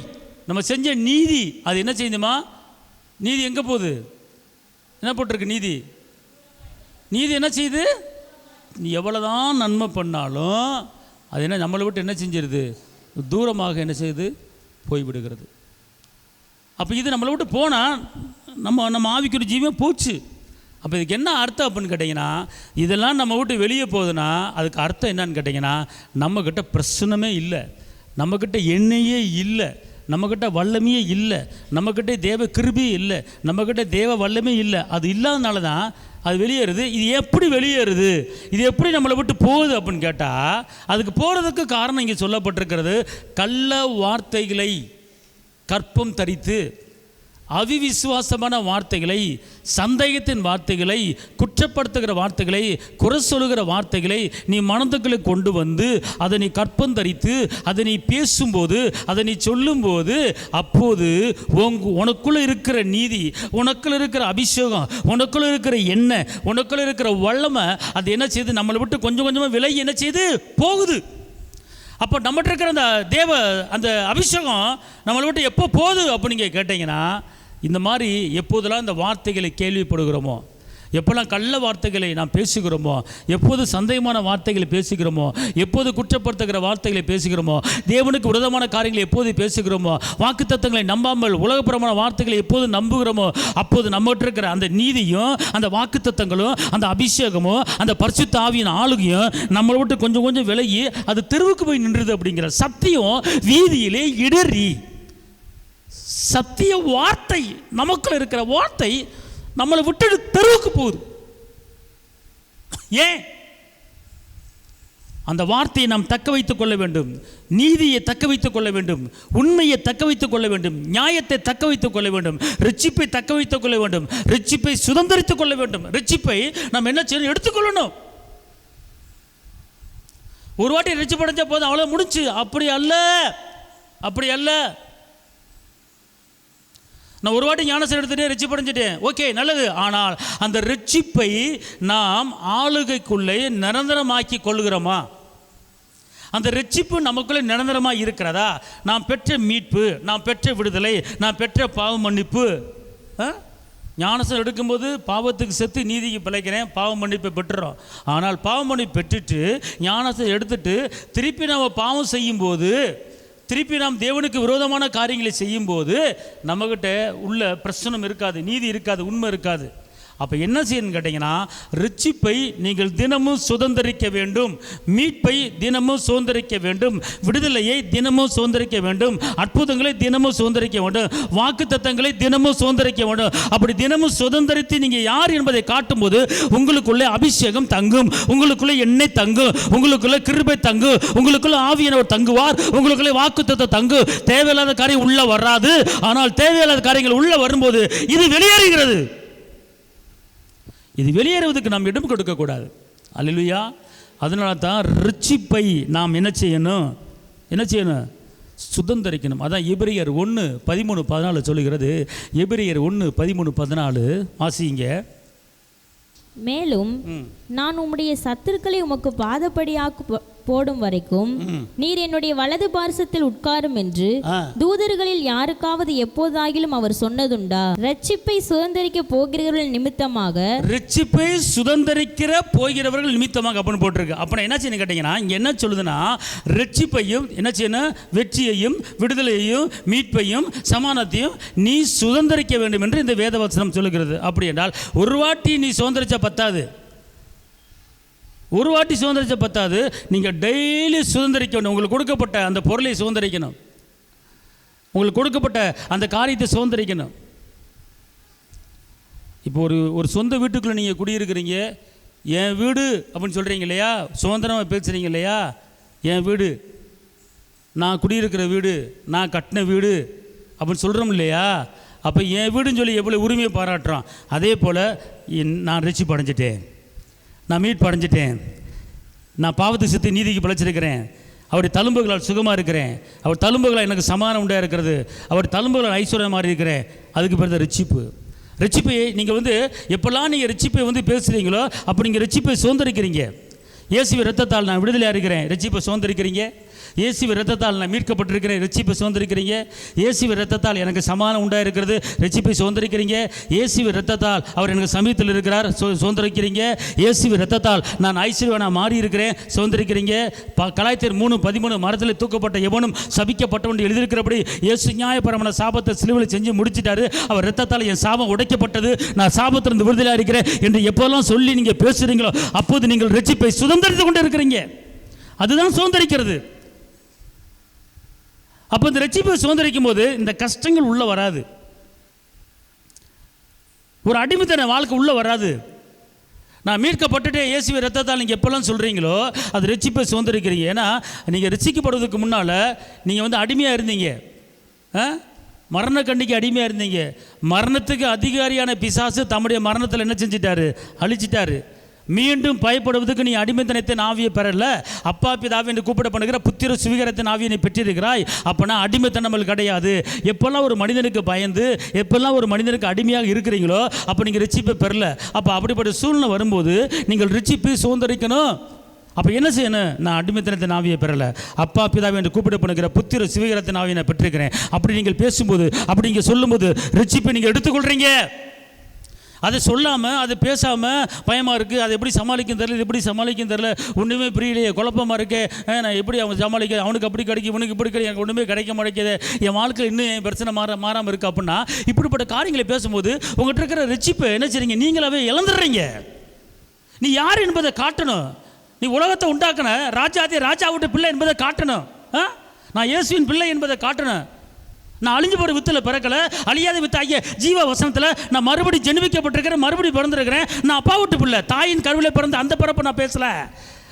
நம்ம செஞ்ச நீதி, அது என்ன செய்யுதுமா? நீதி எங்கே போகுது? என்ன போட்டிருக்கு? நீதி என்ன செய்யுது? நீ எவ்வளோதான் நன்மை பண்ணாலும் அது என்ன நம்மளை விட்டு என்ன செஞ்சிருது? தூரமாக என்ன செய்யுது? போய்விடுகிறது. அப்போ இது நம்மளை விட்டு போனால் நம்ம ஆவிக்குரிய ஜீவன் போச்சு. அப்போ இதுக்கு என்ன அர்த்தம் அப்படின்னு கேட்டிங்கன்னா, இதெல்லாம் நம்ம விட்டு வெளியே போகுதுன்னா அதுக்கு அர்த்தம் என்னன்னு கேட்டிங்கன்னா, நம்மக்கிட்ட பிரச்சனமே இல்லை, நம்மக்கிட்ட எண்ணெயே இல்லை, நம்மக்கிட்ட வல்லமையே இல்லை, நம்மக்கிட்ட தேவ கிருபியே இல்லை, நம்மக்கிட்ட தேவ வல்லமே இல்லை. அது இல்லாதனால தான் அது வெளியேறுது. இது எப்படி வெளியேறுது? இது எப்படி நம்மளை விட்டு போகுது அப்படின்னு கேட்டால், அதுக்கு போகிறதுக்கு காரணம் இங்கே சொல்லப்பட்டிருக்கிறது. கள்ள வார்த்தைகளை கற்பம் தரித்து, அவிவிசுவாசமான வார்த்தைகளை, சந்தேகத்தின் வார்த்தைகளை, குற்றப்படுத்துகிற வார்த்தைகளை, குறை சொல்லுகிற வார்த்தைகளை நீ மனதுக்குள்ளே கொண்டு வந்து அதை நீ கற்பம் தரித்து அதை நீ பேசும்போது, அதை நீ சொல்லும்போது, அப்போது உனக்குள்ளே இருக்கிற நீதி, உனக்குள்ள இருக்கிற அபிஷேகம், உனக்குள்ள இருக்கிற எண்ணெய், உனக்குள்ள இருக்கிற வல்லமை அது என்ன செய்யுது? நம்மளை விட்டு கொஞ்சம் கொஞ்சமாக விலகி என்ன செய்யுது? போகுது. அப்போ நம்மகிட்ட இருக்கிற அந்த அபிஷேகம் நம்மளை விட்டு எப்போ போகுது அப்படின்னு கேட்டிங்கன்னா, இந்த மாதிரி எப்போதெல்லாம் இந்த வார்த்தைகளை கேள்விப்படுகிறோமோ, எப்போல்லாம் கள்ள வார்த்தைகளை நாம் பேசுகிறோமோ, எப்போது சந்தேகமான வார்த்தைகளை பேசுகிறோமோ, எப்போது குற்றப்படுத்துகிற வார்த்தைகளை பேசுகிறோமோ, தேவனுக்கு விரோதமான காரியங்களை எப்போது பேசுகிறோமோ, வாக்குத்தத்தங்களை நம்பாமல் உலகப்புறமான வார்த்தைகளை எப்போது நம்புகிறோமோ, அப்போது நம்மகிட்ட இருக்கிற அந்த நீதியும், அந்த வாக்குத்தத்தங்களும், அந்த அபிஷேகமும், அந்த பரிசுத்த ஆவியின் ஆளுகையும் நம்மளை விட்டு கொஞ்சம் கொஞ்சம் விலகி அது தெருவுக்கு போய் நின்றுது. அப்படிங்கிற சத்தியம் வீதியிலே இடறி, சத்திய வார்த்தை, நமக்குள்ள இருக்கிற வார்த்தை நம்மளை விட்டு தெருவுக்கு போகுது. ஏன்? அந்த வார்த்தையை நாம் தக்க வைத்துக் கொள்ள வேண்டும், நீதியை தக்க வைத்துக் கொள்ள வேண்டும், உண்மையை தக்க வைத்துக் கொள்ள வேண்டும், நியாயத்தை தக்க வைத்துக் கொள்ள வேண்டும், ரட்சிப்பை தக்க வைத்துக் கொள்ள வேண்டும், ரட்சிப்பை சுதந்திரித்துக் கொள்ள வேண்டும். ரட்சிப்பை நாம் என்ன செய்யணும்? எடுத்துக்கொள்ளணும். ஒரு வாட்டி ரட்சிப்படைஞ்ச போது அவ்வளோ முடிச்சு. அப்படி அல்ல, அப்படி அல்ல. நான் ஒரு வாட்டி ஞானஸ்நானம் எடுத்துகிட்டே ரட்சிப்படைஞ்சிட்டேன், ஓகே, நல்லது. ஆனால் அந்த ரட்சிப்பை நாம் ஆளுகைக்குள்ளே நிரந்தரமாக்கி கொள்கிறோமா? அந்த ரட்சிப்பு நமக்குள்ளே நிரந்தரமாக இருக்கிறதா? நாம் பெற்ற மீட்பு, நாம் பெற்ற விடுதலை, நாம் பெற்ற பாவ மன்னிப்பு. ஞானஸ்நானம் எடுக்கும்போது பாவத்துக்கு செத்து நீதிக்கு பிழைக்கிறேன், பாவ மன்னிப்பை பெற்றுறோம். ஆனால் பாவ மன்னிப்பு பெற்றுட்டு ஞானஸ்நானம் எடுத்துட்டு திருப்பி நாம் பாவம் செய்யும்போது, திருப்பி நாம் தேவனுக்கு விரோதமான காரியங்களை செய்யும்போது நம்மகிட்ட உள்ள பிரச்சனை இருக்காது, நீதி இருக்காது, உண்மை இருக்காது. அப்போ என்ன செய்யணும்னு கேட்டிங்கன்னா, ரட்சிப்பை நீங்கள் தினமும் சுதந்திரிக்க வேண்டும், மீட்பை தினமும் சுதந்திரிக்க வேண்டும், விடுதலையை தினமும் சுதந்திரிக்க வேண்டும், அற்புதங்களை தினமும் சுதந்திரிக்க வேண்டும், வாக்குத்தத்தங்களை தினமும் சுதந்திரிக்க வேண்டும். அப்படி தினமும் சுதந்திரித்து நீங்கள் யார் என்பதை காட்டும்போது உங்களுக்குள்ளே அபிஷேகம் தங்கும், உங்களுக்குள்ளே எண்ணெய் தங்கும், உங்களுக்குள்ளே கிருபை தங்கும், உங்களுக்குள்ளே ஆவியானவர் தங்குவார், உங்களுக்குள்ளே வாக்குத்தத்தம் தங்கும். தேவையில்லாத காரியம் உள்ள வராது. ஆனால் தேவையில்லாத காரியங்கள் உள்ள வரும்போது இது வெளியேறுகிறது. இது வெளியேறுவதற்கு நாம் இடம் கொடுக்கக்கூடாது. அல்லேலூயா. அதனால தான் ரட்சிப்பை நாம் என்ன செய்யணும்? சுதந்திரிக்கணும். அதான் எபிரெயர் 1:13-14 சொல்லுகிறது. எபிரெயர் 1:13-14 வாசிங்க. மேலும் நான் உம்முடைய சத்துருக்களை உமக்கு பாதப்படியாக்கு போடும் வரைக்கும் நீர் என்னுடைய வலது பார்சத்தில் உட்காரும் என்று தூதர்களில் யாருக்காவது எப்போதாகிலும் அவர் சொன்னதுண்டா? ரட்சிப்பை சுதந்திரிக்க போகிறவர்கள் நிமித்தமாக, ரட்சிப்பை சுதந்திரிக்கிற போகிறவர்கள் நிமித்தமாக அப்படின்னு போட்டிருக்கு. அப்புறம் என்ன செய்யணும் கேட்டீங்கன்னா, இங்க என்ன சொல்லுதுன்னா, ரட்சிப்பையும் என்ன செய்யணும்? வெற்றியையும் விடுதலையையும் மீட்பையும் சமானத்தையும் நீ சுதந்திரிக்க வேண்டும் என்று இந்த வேதவசனம் சொல்லுகிறது. அப்படி என்றால் ஒரு வாட்டி நீ சுதந்திரிச்சா பத்தாது, ஒரு வாட்டி சுதந்திரிச்ச பத்தாது, நீங்கள் டெய்லி சுதந்திரிக்க வேண்டும். உங்களுக்கு கொடுக்கப்பட்ட அந்த பொருளை சுதந்திரிக்கணும், உங்களுக்கு கொடுக்கப்பட்ட அந்த காரியத்தை சுதந்திரிக்கணும். இப்போ ஒரு சொந்த வீட்டுக்குள்ளே நீங்கள் குடியிருக்கிறீங்க, என் வீடு அப்படின்னு சொல்கிறீங்க இல்லையா, சுதந்திரமாக பேசுகிறீங்க இல்லையா, என் வீடு, நான் குடியிருக்கிற வீடு, நான் கட்டின வீடு அப்படின்னு சொல்கிறோம் இல்லையா. அப்போ என் வீடுன்னு சொல்லி எவ்வளோ உரிமையை பாராட்டுறோம். அதே போல் நான் ரட்சிப்பு அடைஞ்சிட்டேன், நான் மீட்பு அடைஞ்சிட்டேன், நான் பாவத்துக்கு செத்து நீதிக்கு பிழைச்சிருக்கிறேன், அவருடைய தழும்புகளால் சுகமாக இருக்கிறேன், அவர் தழும்புகளால் எனக்கு சமாதானம் உண்டாக இருக்கிறது, அவர் தழும்புகளால் ஐஸ்வர்யம் மாறி இருக்கிறேன். அதுக்கு பேர் தான் ரட்சிப்பு. ரட்சிப்பை நீங்கள் எப்பெல்லாம் நீங்கள் ரட்சிப்பை பேசுகிறீங்களோ அப்போ நீங்கள் ரட்சிப்பை சுதந்திரிக்கிறீங்க. இயேசுவின் இரத்தத்தால் நான் விடுதலையாக இருக்கிறேன், ரட்சிப்பை சுதந்திரிக்கிறீங்க. இயேசுவின் இரத்தத்தால் நான் மீட்கப்பட்டிருக்கிறேன், ரட்சிப்பை சுதந்திரிக்கிறீங்க. இயேசுவின் இரத்தத்தால் எனக்கு சமாதானம் உண்டாயிருக்கிறது, ரட்சிப்பை சுதந்திரிக்கிறீங்க. இயேசுவின் இரத்தத்தால் அவர் எனக்கு சமீபத்தில் இருக்கிறார், சுதந்திரிக்கிறீங்க. இயேசுவின் இரத்தத்தால் நான் ஐஸ்வர்யவானாக மாறி இருக்கிறேன், சுதந்திரிக்கிறீங்க. கலாய்த்தர் 3:13 மரத்தில் தூக்கப்பட்ட எவனும் சபிக்கப்பட்டவன் எழுதியிருக்கிறபடி இயேசு நியாயபரமான சாபத்தை சிலுவையில் செஞ்சு முடிச்சிட்டாரு. அவர் இரத்தத்தால் என் சாபம் உடைக்கப்பட்டது, நான் சாபத்திலிருந்து விடுதலையாக இருக்கிறேன் என்று எப்போல்லாம் சொல்லி நீங்கள் பேசுகிறீங்களோ அப்போது நீங்கள் ரட்சிப்பை சுதந்திரித்து கொண்டு இருக்கிறீங்க. அதுதான் சுதந்திரிக்கிறது. அப்போ இந்த ரட்சிப்பை சுதந்திரிக்கும் போது இந்த கஷ்டங்கள் உள்ள வராது, ஒரு அடிமைத்தன வாழ்க்கை உள்ள வராது. நான் மீட்கப்பட்டுட்டே இயேசுவின் இரத்தத்தால் நீங்கள் எப்பெல்லாம் சொல்கிறீங்களோ அது ரட்சிப்பை சுதந்திரிக்கிறீங்க. ஏன்னா நீங்கள் ரட்சிக்கப்படுவதற்கு முன்னால் நீங்கள் அடிமையாக இருந்தீங்க, மரண கண்ணிக்கு அடிமையாக இருந்தீங்க. மரணத்துக்கு அதிகாரியான பிசாசு தம்முடைய மரணத்தில் என்ன செஞ்சிட்டாரு? அழிச்சிட்டாரு. மீண்டும் பயப்படுவதற்கு நீ அடிமைத்தனத்தின் ஆவியை பெறல, அப்பா பிதாவை என்று கூப்பிடப்படுகிற புத்திர சுவிகாரத்தின் ஆவியை நீ பெற்றிருக்கிறாய். அப்போனா அடிமைத்தனம் கிடையாது. எப்பெல்லாம் ஒரு மனிதனுக்கு பயந்து எப்பெல்லாம் ஒரு மனிதனுக்கு அடிமையாக இருக்கிறீங்களோ அப்போ நீங்கள் ரட்சிப்பை பெறல. அப்போ அப்படிப்பட்ட சூழ்நிலை வரும்போது நீங்கள் ரட்சிப்பை சுதந்திரிக்கணும். அப்போ என்ன செய்யணும்? நான் அடிமைத்தனத்தின் ஆவியை பெறலை, அப்பா பிதாவை என்று கூப்பிடப்படுகிற புத்திர சுவிகாரத்தின் ஆவியை நான் பெற்றிருக்கிறேன். அப்படி நீங்கள் பேசும்போது, அப்படி நீங்கள் சொல்லும்போது ரட்சிப்பை நீங்கள் எடுத்துக்கொள்கிறீங்க. அதை சொல்லாமல், அதை பேசாமல் பயமாக இருக்குது, அதை எப்படி சமாளிக்கும் தெரியல, எப்படி சமாளிக்கும் தெரியல, ஒன்றுமே புரியலையே, குழப்பமாக இருக்கே, நான் எப்படி அவன் சமாளிக்க, அவனுக்கு அப்படி கிடைக்கும், இவனுக்கு இப்படி கிடைக்கும், எனக்கு ஒன்றுமே கிடைக்க மாட்டேங்குது, என் வாழ்க்கையில் இன்னும் என் பிரச்சனை மாறாமல் இருக்குது அப்படின்னா இப்படிப்பட்ட காரியங்களை பேசும்போது உங்கள்கிட்ட இருக்கிற ரட்சிப்பை என்ன செய்றீங்க? நீங்களாவே இழந்துடுறீங்க. நீ யார் என்பதை காட்டணும். நீ உலகத்தை உண்டாக்கின ராஜாவுடைய பிள்ளை என்பதை காட்டணும். நான் இயேசுவின் பிள்ளை என்பதை காட்டணும். நான் அழிஞ்சு போகிற வித்தில் பிறக்கலை, அழியாத வித்து ஆகிய ஜீவ வசனத்தில் நான் மறுபடியும் ஜெனிவிக்கப்பட்டிருக்கிறேன், மறுபடியும் பிறந்திருக்கிறேன். நான் அப்பா விட்டு பிள்ளை, தாயின் கருவிலே பிறந்த அந்த பிறப்பை நான் பேசலை.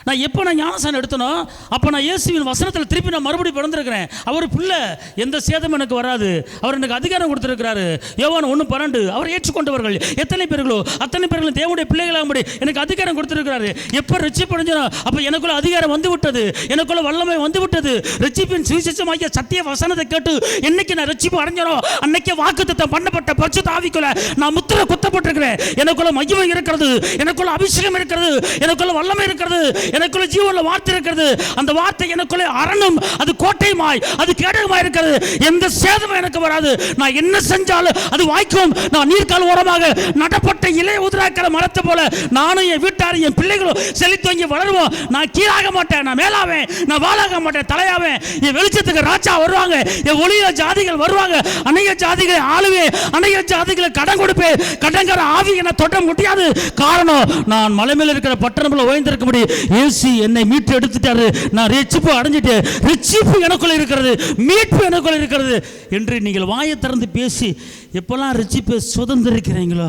நான் எப்போ நான் ஞானசானம் எடுத்தனோ அப்போ நான் இயேசுவின் வசனத்தில் திருப்பி நான் மறுபடியும் பிறந்திருக்கிறேன். அவர் பிள்ளை, எந்த சேதம் எனக்கு வராது. அவர் எனக்கு அதிகாரம் கொடுத்துருக்கிறாரு. யோவான் 1:12 அவர் ஏற்றுக்கொண்டவர்கள் எத்தனை பேர்களோ அத்தனை பேர்களும் தேவனுடைய பிள்ளைகளாகும்படி எனக்கு அதிகாரம் கொடுத்துருக்கிறாரு. எப்போ ரட்சிப்படைஞ்சனோ அப்போ எனக்குள்ள அதிகாரம் வந்து விட்டது, எனக்குள்ள வல்லமை வந்து விட்டது. ரட்சிப்பின் சுவிசேஷமாகிய சத்திய வசனத்தை கேட்டு என்னைக்கு நான் ரட்சிப்பு அடைஞ்சனோ அன்னைக்கு வாக்குத்தத்தம் பண்ணப்பட்ட பரிசுத்த ஆவிக்குள்ள நான் முத்திரை குத்தப்பட்டிருக்கிறேன். எனக்குள்ள மகிமை இருக்கிறது, எனக்குள்ள அபிஷேகம் இருக்கிறது, எனக்குள்ள வல்லமை இருக்கிறது, எனக்குள்ள ஜீவனுள்ள வார்த்தை இருக்கிறது. அந்த வார்த்தை எனக்குள்ள அரணும், அது கோட்டையுமாய், அது கேடகமாய் இருக்கிறது. எந்த சேதமும் எனக்கு வராது. நான் என்ன செஞ்சாலும் அது வாய்க்கும். நான் நீர்க்கால் ஓரமாக நடப்பட்ட இலைய உதிராக்கிற மரத்தை போல நானும் என் வீட்டாரும் என் பிள்ளைகளும் செழித்தோங்கி வளருவோம். நான் கீழாக மாட்டேன், நான் மேலாவேன், நான் வாழாக மாட்டேன், தலையாவேன். என் வெளிச்சத்துக்கு ராஜா வருவாங்க, என் ஒளிய ஜாதிகள் வருவாங்க, அநேக ஜாதிகளை ஆளுவேன், அநேக ஜாதிகளை கடன் கொடுப்பேன். கடன்கார ஆவி என்னை தொட்ட முடியாது. காரணம், நான் மலை மேல இருக்கிற பட்டணம்ல ஓய்ந்திருக்க முடியும். இயேசு என்னை மீட்டு எடுத்துட்டாரு, நான் ரட்சிப்பு அடைஞ்சிட்டேன், ரட்சிப்பு எனக்குள்ள இருக்கிறது, மீட்பு எனக்குள்ள இருக்கிறது என்று நீங்கள் வாயை திறந்து பேசி எப்பெல்லாம் ரட்சிப்பை சுதந்திரிக்கிறீங்களோ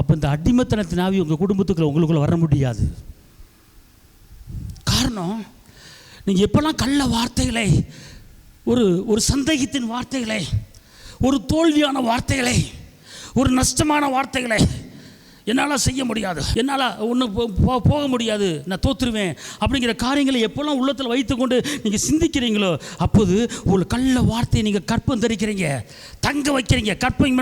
அப்போ இந்த அடிமைத்தனத்தின் ஆவி உங்கள் குடும்பத்துக்குள்ள உங்களுக்குள்ள வர முடியாது. காரணம், நீங்கள் எப்பெல்லாம் கள்ள வார்த்தைகளை, ஒரு சந்தேகத்தின் வார்த்தைகளை, ஒரு தோல்வியான வார்த்தைகளை, ஒரு நஷ்டமான வார்த்தைகளை, என்னால் செய்ய முடியாது, என்னால் ஒன்றும் போக முடியாது, நான் தோற்றுருவேன் அப்படிங்கிற காரியங்களை எப்போல்லாம் உள்ளத்தில் வைத்துக்கொண்டு நீங்கள் சிந்திக்கிறீங்களோ அப்போது ஒரு கள்ள வார்த்தையை நீங்கள் கற்பம் தரிக்கிறீங்க, தங்க வைக்கிறீங்க. கற்பம்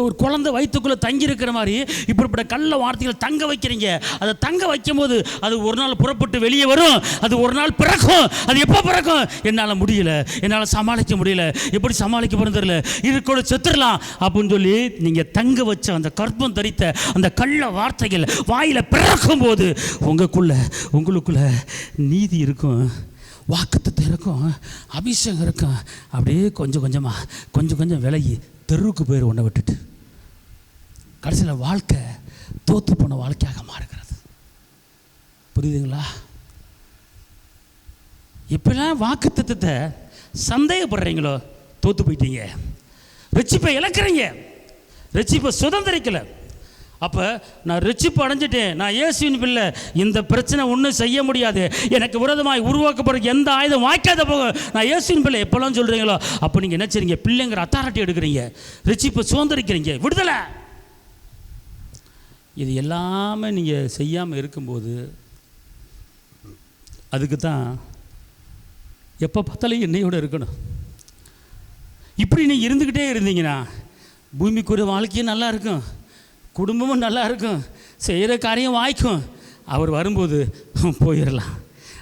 ஒரு குழந்தை வயிற்றுக்குள்ளே தங்கியிருக்கிற மாதிரி இப்படிப்பட்ட கள்ள வார்த்தைகளை தங்க வைக்கிறீங்க. அதை தங்க வைக்கும் போது அது ஒரு நாள் புறப்பட்டு வெளியே வரும், அது ஒரு நாள் பிறக்கும். அது எப்போ பிறக்கும்? என்னால் முடியல, என்னால் சமாளிக்க முடியல, எப்படி சமாளிக்க போகிறது தெரியல, இதுக்கூட செத்துடலாம் அப்படின்னு சொல்லி நீங்கள் தங்க வச்ச அந்த கற்பம் தரித்த அந்த கள்ள வார்த்தைகள் வாயில பிறக்கும் போது உங்களுக்குள்ள நீதி இருக்கும், வாக்குத்தத்தம் இருக்கும், அபிஷேகம் இருக்கும். அப்படியே கொஞ்சம் கொஞ்சம் விலகி தெருவுக்கு போயிரு ஒன்றை விட்டுட்டு. கடைசியில் வாழ்க்கை தோத்து போன வாழ்க்கையாக மாறுகிறது. புரியுதுங்களா? எப்பெல்லாம் வாக்குத்தத்தத்தை சந்தேகப்படுறீங்களோ தோத்து போயிட்டீங்க, ரட்சிப்பை இழக்கிறீங்க, ரட்சிப்பை சுதந்திரிக்கல. அப்போ நான் ரட்சிப்பு அடைஞ்சிட்டேன், நான் இயேசுவின் பிள்ளை, இந்த பிரச்சனை ஒன்றும் செய்ய முடியாது, எனக்கு விரோதமாய் உருவாக்கப்படுற எந்த ஆயுதம் வாய்க்காத போக நான் இயேசுவின் பிள்ளை எப்பெல்லாம் சொல்கிறீங்களோ அப்போ நீங்கள் என்ன செய்றீங்க? பிள்ளைங்கிற அத்தாரிட்டி எடுக்கிறீங்க, ரட்சிப்பை சுதந்திரிக்கிறீங்க, விடுதலை. இது எல்லாமே நீங்கள் செய்யாமல் இருக்கும்போது அதுக்கு தான் எப்போ பார்த்தாலும் என்னையோடு இருக்கணும். இப்படி நீங்கள் இருந்துக்கிட்டே இருந்தீங்கன்னா பூமிக்குரிய வாழ்க்கையும் நல்லா இருக்கும், குடும்பமும் நல்லா இருக்கும், செய்கிற காரியம் வாய்க்கும். அவர் வரும்போது போயிடலாம்.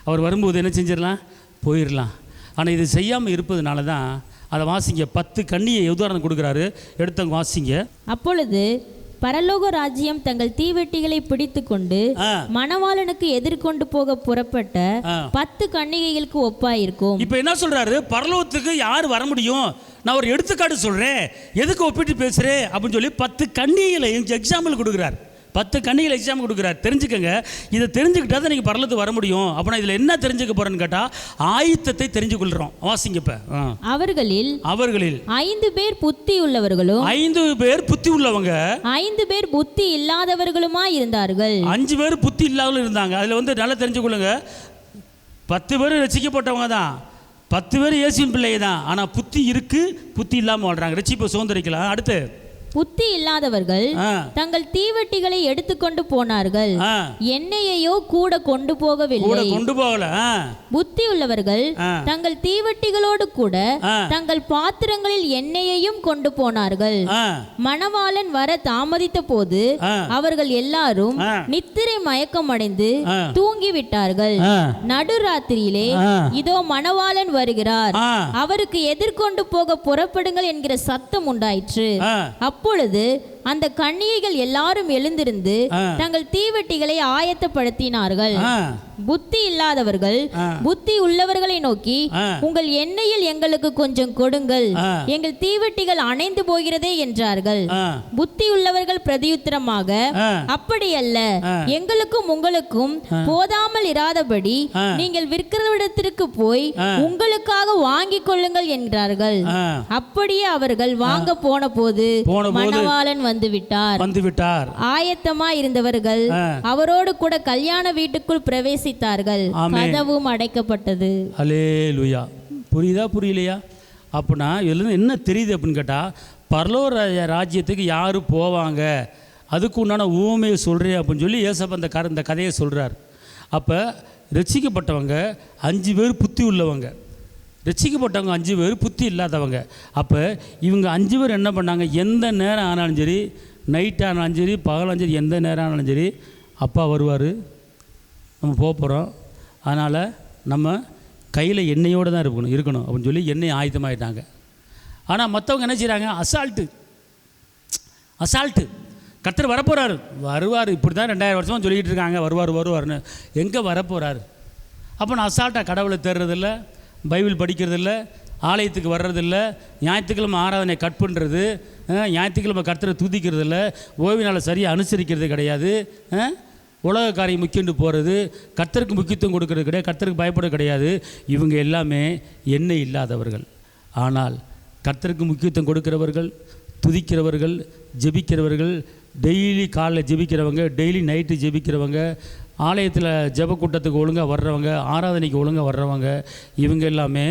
அவர் வரும்போது என்ன செஞ்சிடலாம்? போயிடலாம். ஆனால் இது செய்யாமல் இருப்பதுனால தான். அதை வாசிங்க. 10 கன்னியை உதாரணம் கொடுக்குறாரு, எடுத்தவங்க வாசிங்க. அப்பொழுது பரலோக ராஜ்யம் தங்கள் தீவெட்டிகளை பிடித்து கொண்டு மணவாளனுக்கு எதிர்கொண்டு போக புறப்பட்ட 10 கன்னிகைகளுக்கு ஒப்பாயிருக்கும். இப்போ என்ன சொல்றாரு? பரலோகத்துக்கு யார் வர முடியும்? நான் ஒரு எடுத்துக்காட்டு சொல்றேன், எதுக்கு ஒப்பிட்டு பேசுறேன் அப்படின்னு சொல்லி 10 கன்னிகளை எக்ஸாம்பிள் கொடுக்குறார். 10 கன்னிகள் எக்ஸாம் கொடுக்குறார். தெரிஞ்சுக்கங்க. இதை தெரிஞ்சுக்கிட்டா தான் நீங்கள் பரலத்துக்கு வர முடியும். அப்படின்னா இதில் என்ன தெரிஞ்சுக்க போகிறேன்னு கேட்டால் ஆயத்தத்தை தெரிஞ்சு கொள்கிறோம். வாசிங்க. இப்போ அவர்களில் 5 பேர் புத்தி உள்ளவர்களும் 5 பேர் புத்தி உள்ளவங்க 5 பேர் புத்தி இல்லாதவர்களுமா இருந்தார்கள். 5 பேர் புத்தி இல்லாதவர்கள் இருந்தாங்க. அதில் நல்லா தெரிஞ்சு கொள்ளுங்க. 10 பேர் ரசிக்கப்பட்டவங்க தான், 10 பேர் இயேசுவின் பிள்ளைங்க தான். ஆனால் புத்தி இருக்கு, புத்தி இல்லாமல் வாழ்றாங்க. ரட்சிப்பை சுதந்திரிக்கலாம். அடுத்து புத்தி இல்லாதவர்கள் தங்கள் தீவெட்டிகளை எடுத்துக்கொண்டு போனார்கள், எண்ணெயையோ கூட கொண்டு போகவில்லை. புத்தி உள்ளவர்கள் தங்கள் தீவெட்டிகளோடு கூட தங்கள் பாத்திரங்களில் எண்ணெயையும் கொண்டு போனார்கள். மணவாளன் வர தாமதித்த போது அவர்கள் எல்லாரும் நித்திரை மயக்கம் அடைந்து தூங்கிவிட்டார்கள். நடுராத்திரியிலே இதோ மணவாளன் வருகிறார், அவருக்கு எதிர்கொண்டு போக புறப்படுங்கள் என்கிற சத்தம் உண்டாயிற்று. அப்பொழுது அந்த கன்னிகைகள் எல்லாரும் எழுந்திருந்து தங்கள் தீவெட்டிகளை ஆயத்தப்படுத்தினார்கள். புத்தி இல்லாதவர்கள் புத்தி உள்ளவர்களை நோக்கி, உங்கள் எண்ணெயில் எங்களுக்கு கொஞ்சம் கொடுங்கள், எங்கள் தீவெட்டிகள் அணைந்து போகிறதே என்றார்கள். புத்தி உள்ளவர்கள் பிரதியுத்தரமாக, அப்படியல்ல, எங்களுக்கும் உங்களுக்கும் போதாமல் இராதபடி நீங்கள் விற்கிறவிடத்திற்கு போய் உங்களுக்காக வாங்கிக் கொள்ளுங்கள் என்றார்கள். அப்படியே அவர்கள் வாங்க போன போது மணவாளன் வந்துவிட்டார். ஆயத்தமா இருந்தவர்கள் அவரோடு கூட கல்யாண வீட்டுக்குள் பிரவேசித்தார்கள். கதவும் அடைக்கப்பட்டது. அல்லேலூயா. புரியுதா புரியலையா? அப்படின்னா இதுல என்ன தெரியுது அப்படின்னு கேட்டா, பரலோக ராஜ்யத்துக்கு யாரு போவாங்க, அதுக்கு உண்டான ஊமையை சொல்றேன் அப்படின்னு சொல்லி ஏசப்பா இந்த கதையை சொல்றார். அப்போ ரட்சிக்கப்பட்டவங்க 5 பேர் புத்தி உள்ளவங்க, ரட்சிக்கப்பட்டவங்க 5 பேர் புத்தி இல்லாதவங்க. அப்போ இவங்க 5 பேர் என்ன பண்ணாங்க? எந்த நேரம் ஆனாலும் சரி, நைட் ஆனாலும் சரி, பகலாலும் சரி, எந்த நேரம் ஆனாலும் சரி, அப்பா வருவார், நம்ம போகிறோம், அதனால் நம்ம கையில் எண்ணெயோடு தான் இருக்கணும் அப்படின்னு சொல்லி எண்ணெய் ஆயத்தமாகிட்டாங்க. ஆனால் மற்றவங்க என்ன செய்கிறாங்க? அசால்ட்டு. கர்த்தர் வருவார், இப்படி தான் 2000 வருஷமாக சொல்லிக்கிட்டு இருக்காங்க, வருவார்னு. எங்கே வரப்போகிறாரு? அப்போ நான் அசால்ட்டாக கடவுளை தேடுறதில்ல, பைபிள் படிக்கிறதில்ல, ஆலயத்துக்கு வர்றதில்ல, ஞாயிற்றுக்கிழமை ஆராதனை கட் பண்ணுறது, ஞாயிற்றுக்கிழமை கர்த்தரை துதிக்கிறதில்ல, ஓய்வு நாளை சரியாக அனுசரிக்கிறது கிடையாது, உலக காரியம் முக்கியண்டு போகிறது, கர்த்தருக்கு முக்கியத்துவம் கொடுக்கறது கிடையாது, கர்த்தருக்கு பயப்பட கிடையாது. இவங்க எல்லாமே எண்ணெய் இல்லாதவர்கள். ஆனால் கர்த்தருக்கு முக்கியத்துவம் கொடுக்கிறவர்கள், துதிக்கிறவர்கள், ஜெபிக்கிறவர்கள், டெய்லி காலைல ஜெபிக்கிறவங்க, டெய்லி நைட்டு ஜெபிக்கிறவங்க, ஆலயத்தில் ஜெப கூட்டத்துக்கு ஒழுங்காக வர்றவங்க, ஆராதனைக்கு ஒழுங்காக வர்றவங்க, இவங்க எல்லாமே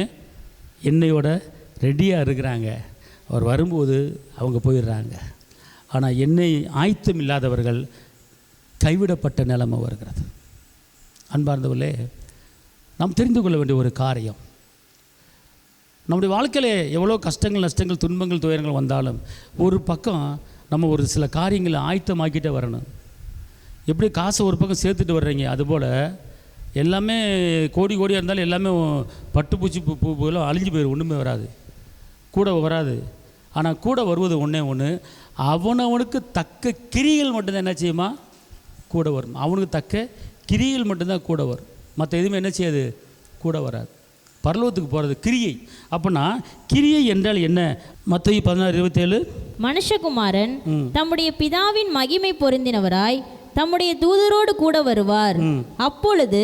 எண்ணெயோட ரெடியாக இருக்கிறாங்க. அவர் வரும்போது அவங்க போயிடுறாங்க. ஆனால் எண்ணெய் ஆயத்தம் இல்லாதவர்கள் கைவிடப்பட்ட நிலைமை வருகிறது. அன்பார்ந்தவர்களே, நாம் தெரிந்து கொள்ள வேண்டிய ஒரு காரியம், நம்முடைய வாழ்க்கையில் எவ்வளோ கஷ்டங்கள், நஷ்டங்கள், துன்பங்கள், துயரங்கள் வந்தாலும் ஒரு பக்கம் நம்ம ஒரு சில காரியங்களை ஆயத்தமாக்கிட்டே வரணும். எப்படி காசை ஒரு பக்கம் சேர்த்துட்டு வர்றீங்க, அதுபோல் எல்லாமே கோடியாக இருந்தாலும் எல்லாமே பட்டுப்பூச்சி பூலாம் அழிஞ்சு போயிடும், ஒன்றுமே வராது, கூட வராது. ஆனால் கூட வருவது ஒன்று, அவனவனுக்கு தக்க கிரிகள் மட்டும்தான் என்ன செய்யுமா கூட வரும். அவனுக்கு தக்க கிரிகள் மட்டும்தான் கூட வரும், மற்ற எதுவுமே என்ன செய்யாது, கூட வராது. பரலோகத்துக்கு போகிறது கிரியை. அப்படின்னா கிரியை என்றால் என்ன? மத்தேயு 16:27, மனுஷகுமாரன் தம்முடைய பிதாவின் மகிமை பொருந்தினவராய் தம்முடைய தூதரோடு கூட வருவார், அப்பொழுது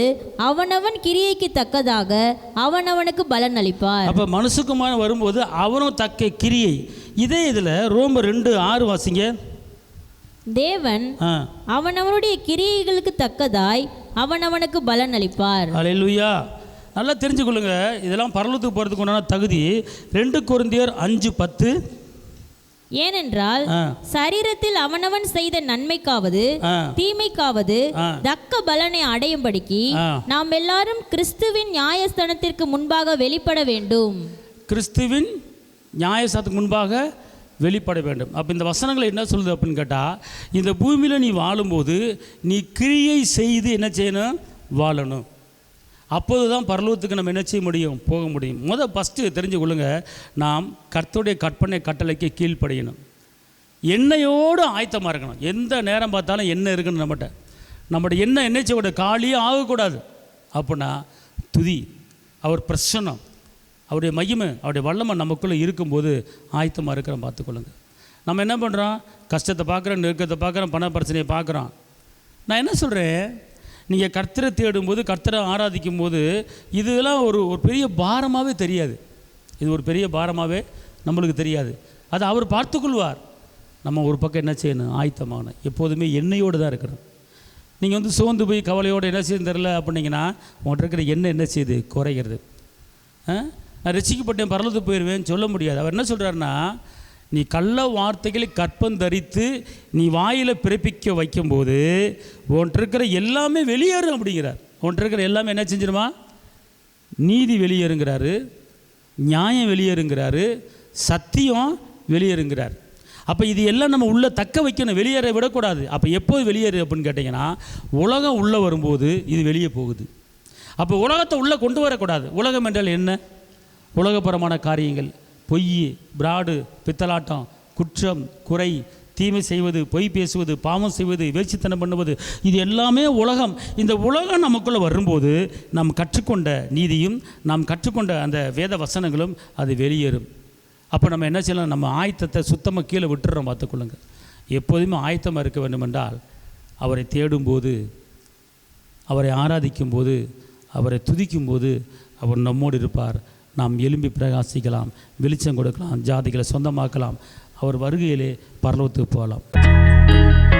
அவனவன் கிரியைக்கு தக்கதாக அவனவனுக்கு பலன் அளிப்பார். அப்போ மனுஷகுமாரன் வரும்போது அவனும் தக்க கிரியை. இதே இதில் ரோமர் 2:6 வாசிங்க. தேவன் அவனவனுடைய கிரியைகளுக்கு தக்கதாய் அவனவனுக்கு பலன் அளிப்பார். அல்லேலூயா. நல்லா தெரிஞ்சுக்கொள்ளுங்க, இதெல்லாம் பரலோகத்துக்கு போகிறதுக்கு உண்டான தகுதி. 2 கொரிந்தியர் 5:10, ஏனென்றால் சரீரத்தில் அவனவன் செய்த நன்மைக்காவது தீமைக்காவது தக்க பலனை அடையும்படிக்கு நாம் எல்லாரும் கிறிஸ்துவின் நியாயஸ்தானத்திற்கு முன்பாக வெளிப்பட வேண்டும். கிறிஸ்துவின் நியாயஸ்தானத்துக்கு முன்பாக வெளிப்பட வேண்டும். அப்போ இந்த வசனங்களை என்ன சொல்லுது அப்படின்னு கேட்டால், இந்த பூமியில் நீ வாழும்போது நீ கிரியை செய்து என்ன செய்யணும்? வாழணும். அப்போது தான் பரலோகத்துக்கு நம்ம என்ன செய்ய முடியும்? போக முடியும். ஃபஸ்ட்டு தெரிஞ்சு கொள்ளுங்க, நாம் கர்த்தருடைய கற்பனை கட்டளைக்கு கீழ்ப்படியணும். எண்ணெயோடு ஆயத்தமாக இருக்கணும். எந்த நேரம் பார்த்தாலும் எண்ணெய் இருக்குன்னு நம்மகிட்ட எண்ணெய் என்ன செய்ய காலியே ஆகக்கூடாது. அப்படின்னா துதி, அவர் பிரசன்னம், அவருடைய மகிமை, அவருடைய வல்லமை நமக்குள்ளே இருக்கும்போது ஆயத்தமாக இருக்கிறோம். பார்த்துக்கொள்ளுங்க. நம்ம என்ன பண்ணுறோம்? கஷ்டத்தை பார்க்குறோம், நெருக்கத்தை பார்க்குறோம், பண பிரச்சனையை பார்க்குறோம். நான் என்ன சொல்கிறேன், நீங்கள் கர்த்தரை தேடும்போது, கர்த்தரை ஆராதிக்கும் போது இதெல்லாம் ஒரு பெரிய பாரமாகவே தெரியாது. இது ஒரு பெரிய பாரமாகவே நம்மளுக்கு தெரியாது. அதை அவர் பார்த்துக்கொள்வார். நம்ம ஒரு பக்கம் என்ன செய்யணும்? ஆயத்தமாகணும். எப்போதுமே எண்ணெயோடு தான் இருக்கணும். நீங்கள் சோர்ந்து போய் கவலையோடு என்ன செய்யணும் தெரில அப்படின்னீங்கன்னா, உங்கள்கிட்ட இருக்கிற எண்ணெய் என்ன செய்யுது? குறைகிறது. நான் ரசிக்கப்பட்டேன், பரலத்துக்கு போயிடுவேன்னு சொல்ல முடியாது. அவர் என்ன சொல்கிறாருன்னா, நீ கள்ள வார்த்தைகளை கற்பந்தரித்து நீ வாயில் பிறப்பிக்க வைக்கும்போது உன்கிட்ட இருக்கிற எல்லாமே வெளியேறும் அப்படிங்கிறார். உன்கிட்ட இருக்கிற எல்லாமே என்ன செஞ்சிருமா? நீதி வெளியேறுங்கிறாரு, நியாயம் வெளியேறுங்கிறாரு, சத்தியம் வெளியேறுங்கிறார். அப்போ இது எல்லாம் நம்ம உள்ளே தக்க வைக்கணும், வெளியேற விடக்கூடாது. அப்போ எப்போது வெளியேறு அப்படின்னு கேட்டிங்கன்னா, உலகம் உள்ளே வரும்போது இது வெளியே போகுது. அப்போ உலகத்தை உள்ளே கொண்டு வரக்கூடாது. உலகம் என்றால் என்ன? உலகபரமான காரியங்கள், பொய், பிராடு, பித்தலாட்டம், குற்றம், குறை, தீமை செய்வது, பொய் பேசுவது, பாவம் செய்வது, வேட்சித்தனம் பண்ணுவது, இது எல்லாமே உலகம். இந்த உலகம் நமக்குள்ளே வரும்போது நாம் கற்றுக்கொண்ட நீதியும் நாம் கற்றுக்கொண்ட அந்த வேத வசனங்களும் அது வெளியேறும். அப்போ நம்ம என்ன செய்யலாம்? நம்ம ஆயத்தத்தை சுத்தமாக கீழே விட்டுறோம். பார்த்துக்கொள்ளுங்க. எப்போதுமே ஆயத்தமாக இருக்க வேண்டுமென்றால் அவரை தேடும்போது, அவரை ஆராதிக்கும்போது, அவரை துதிக்கும்போது அவர் நம்மோடு இருப்பார். நாம் எழும்பி பிரகாசிக்கலாம், வெளிச்சம் கொடுக்கலாம், ஜாதிகளை சொந்தமாக்கலாம், அவர் வருகையிலே பரலோகத்துக்கு போகலாம்.